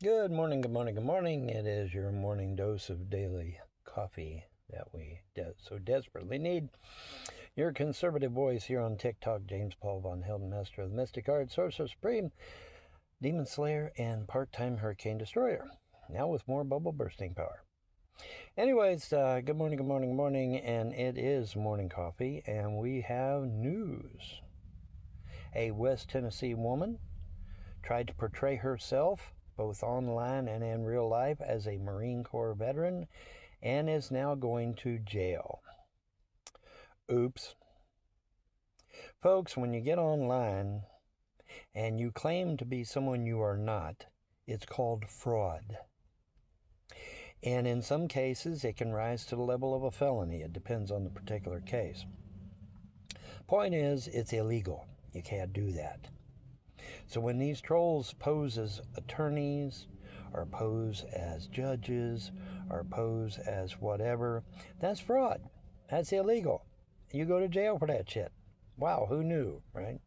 Good morning, good morning, good morning. It is your morning dose of daily coffee that we so desperately need. Your conservative voice here on TikTok, James Paul Von Helden, Master of the Mystic Arts, Sorcerer Supreme, Demon Slayer, and part-time Hurricane Destroyer. Now with more bubble bursting power. Anyways, good morning, good morning, good morning, and it is morning coffee, and we have news. A West Tennessee woman tried to portray herself both online and in real life as a Marine Corps veteran and is now going to jail. Oops. Folks, when you get online and you claim to be someone you are not, it's called fraud. And in some cases, it can rise to the level of a felony. It depends on the particular case. Point is, it's illegal. You can't do that. So when these trolls pose as attorneys, or pose as judges, or pose as whatever, that's fraud. That's illegal. You go to jail for that shit. Wow, who knew, right?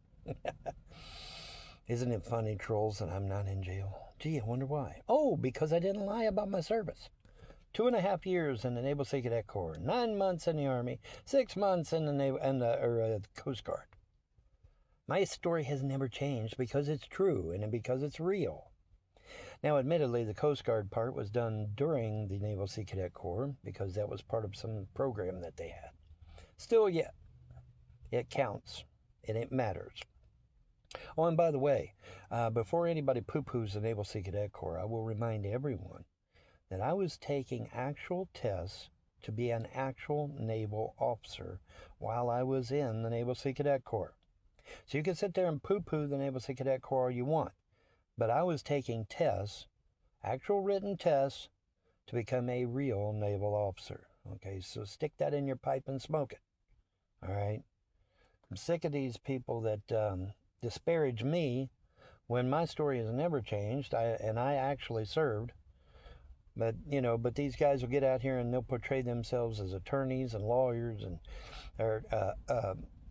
Isn't it funny, trolls, that I'm not in jail? Gee, I wonder why. Oh, because I didn't lie about my service. 2.5 years in the Naval Sea Cadet Corps, 9 months in the Army, 6 months in the Coast Guard. My story has never changed because it's true and because it's real. Now, admittedly, the Coast Guard part was done during the Naval Sea Cadet Corps because that was part of some program that they had. Still yet, it counts and it matters. Oh, and by the way, before anybody poo-poos the Naval Sea Cadet Corps, I will remind everyone that I was taking actual tests to be an actual naval officer while I was in the Naval Sea Cadet Corps. So you can sit there and poo-poo the Naval Sea Cadet Corps all you want, but I was taking tests, actual written tests, to become a real naval officer. Okay, so stick that in your pipe and smoke it. All right? I'm sick of these people that disparage me when my story has never changed, and I actually served. But these guys will get out here and they'll portray themselves as attorneys and lawyers or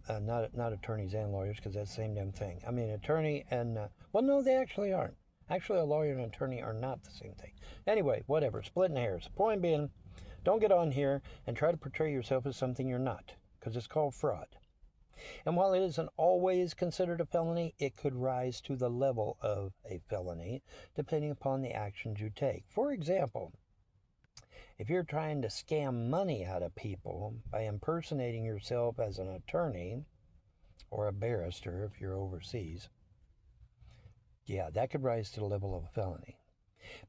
not attorneys and lawyers, because that's the same damn thing. I mean, attorney and, well, no, they actually aren't. Actually, a lawyer and an attorney are not the same thing. Anyway, whatever, splitting hairs. Point being, don't get on here and try to portray yourself as something you're not, because it's called fraud. And while it isn't always considered a felony, it could rise to the level of a felony, depending upon the actions you take. For example, if you're trying to scam money out of people by impersonating yourself as an attorney or a barrister if you're overseas, yeah, that could rise to the level of a felony.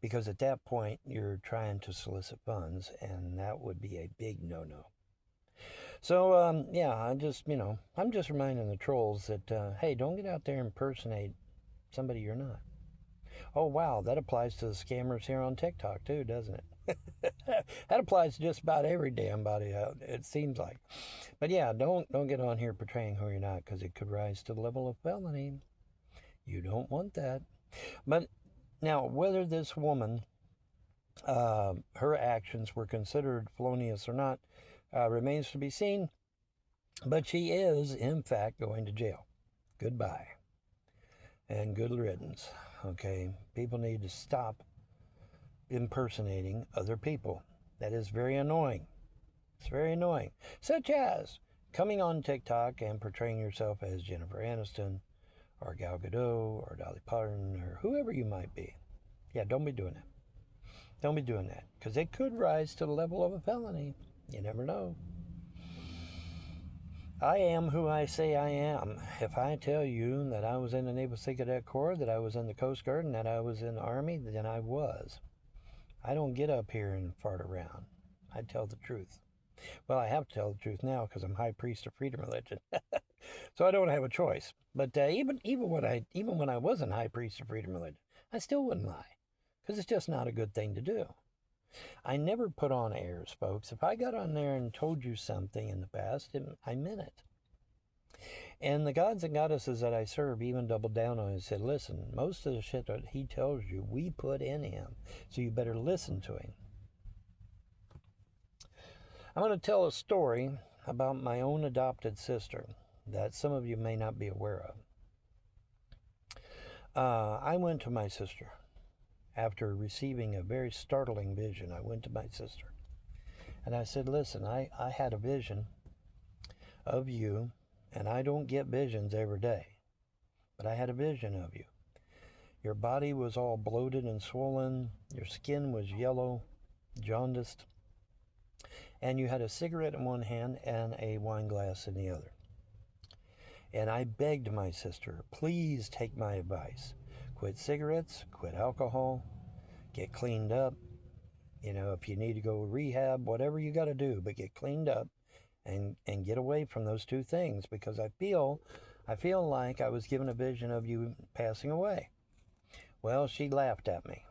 Because at that point, you're trying to solicit funds, and that would be a big no-no. So, yeah, I'm just reminding the trolls that, hey, don't get out there and impersonate somebody you're not. Oh, wow, that applies to the scammers here on TikTok, too, doesn't it? That applies to just about every damn body, it seems like. But yeah, don't get on here portraying who you're not, because it could rise to the level of felony. You don't want that. But now, whether this woman, her actions were considered felonious or not, remains to be seen. But she is, in fact, going to jail. Goodbye. And good riddance. Okay? People need to stop impersonating other people. That is very annoying. It's very annoying. Such as coming on TikTok and portraying yourself as Jennifer Aniston or Gal Gadot or Dolly Parton or whoever you might be. Yeah, don't be doing that. Don't be doing that, because it could rise to the level of a felony. You never know. I am who I say I am. If I tell you that I was in the Naval Sea Cadet Corps, that I was in the Coast Guard, and that I was in the Army, then I was. I don't get up here and fart around. I tell the truth. Well, I have to tell the truth now because I'm High Priest of Freedom Religion, so I don't have a choice. But even when I wasn't High Priest of Freedom Religion, I still wouldn't lie, because it's just not a good thing to do. I never put on airs, folks. If I got on there and told you something in the past, I meant it. And the gods and goddesses that I serve even doubled down on it and said, listen, most of the shit that he tells you, we put in him, so you better listen to him. I'm going to tell a story about my own adopted sister that some of you may not be aware of. I went to my sister after receiving a very startling vision. I went to my sister and I said, listen, I had a vision of you, and I don't get visions every day, but I had a vision of you. Your body was all bloated and swollen. Your skin was yellow, jaundiced, and you had a cigarette in one hand and a wine glass in the other. And I begged my sister, please take my advice. Quit cigarettes, quit alcohol, get cleaned up. You know, if you need to go rehab, whatever you got to do, but get cleaned up and get away from those two things, because I feel like I was given a vision of you passing away. Well, she laughed at me.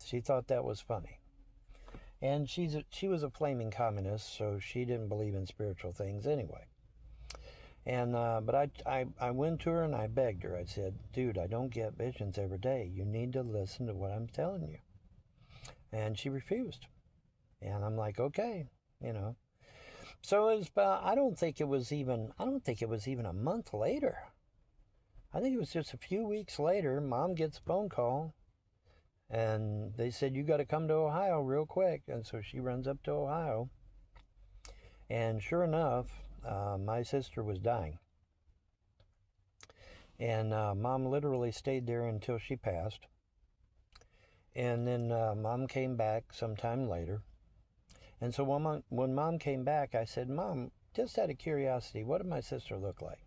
She thought that was funny. And she was a flaming communist, so she didn't believe in spiritual things anyway. And but I went to her and I begged her. I said, dude, I don't get visions every day. You need to listen to what I'm telling you. And she refused. And I'm like, okay, you know. So it was about, I don't think it was even a month later. I think it was just a few weeks later, Mom gets a phone call and they said, you got to come to Ohio real quick. And so she runs up to Ohio. And sure enough, my sister was dying. And Mom literally stayed there until she passed. And then Mom came back sometime later. And so when Mom came back, I said, Mom, just out of curiosity, what did my sister look like?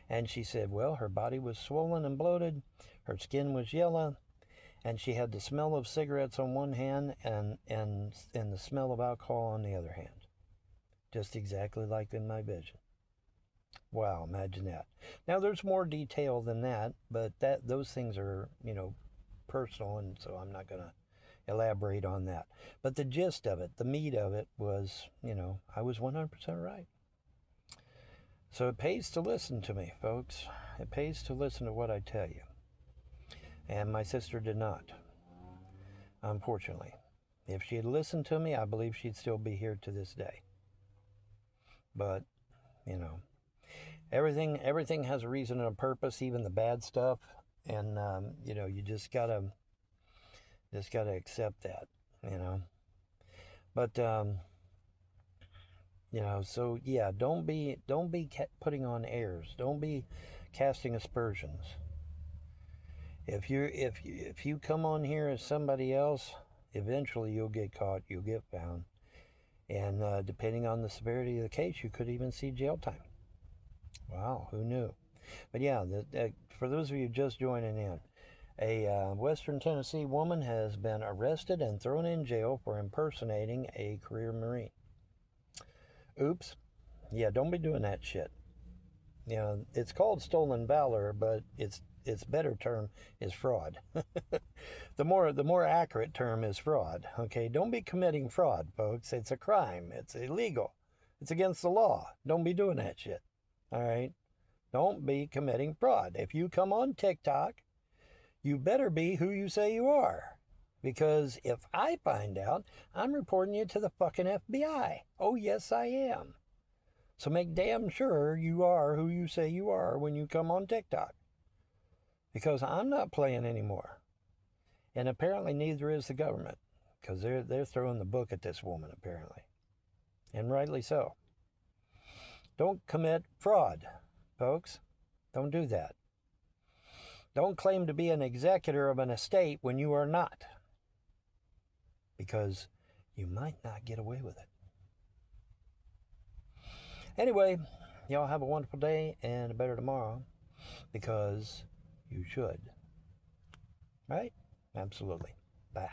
And she said, well, her body was swollen and bloated, her skin was yellow, and she had the smell of cigarettes on one hand and the smell of alcohol on the other hand. Just exactly like in my vision. Wow, imagine that. Now, there's more detail than that, but those things are, you know, personal, and so I'm not going to elaborate on that. But the gist of it, the meat of it was, you know, I was 100% right. So it pays to listen to me, folks. It pays to listen to what I tell you. And my sister did not, unfortunately. If she had listened to me, I believe she'd still be here to this day. But, you know, everything has a reason and a purpose, even the bad stuff. And, you know, you just gotta accept that, you know. But, you know, so yeah, don't be putting on airs. Don't be casting aspersions. If you come on here as somebody else, eventually you'll get caught, you'll get found. And depending on the severity of the case, you could even see jail time. Wow, who knew? But yeah, for those of you just joining in, a Western Tennessee woman has been arrested and thrown in jail for impersonating a career Marine. Oops. Yeah, don't be doing that shit. You know, it's called stolen valor, but its better term is fraud. The more accurate term is fraud. Okay, don't be committing fraud, folks. It's a crime. It's illegal. It's against the law. Don't be doing that shit. All right? Don't be committing fraud. If you come on TikTok, you better be who you say you are. Because if I find out, I'm reporting you to the fucking FBI. Oh, yes, I am. So make damn sure you are who you say you are when you come on TikTok. Because I'm not playing anymore. And apparently neither is the government. Because they're throwing the book at this woman, apparently. And rightly so. Don't commit fraud, folks. Don't do that. Don't claim to be an executor of an estate when you are not. Because you might not get away with it. Anyway, y'all have a wonderful day and a better tomorrow. Because you should. Right? Absolutely. Bye.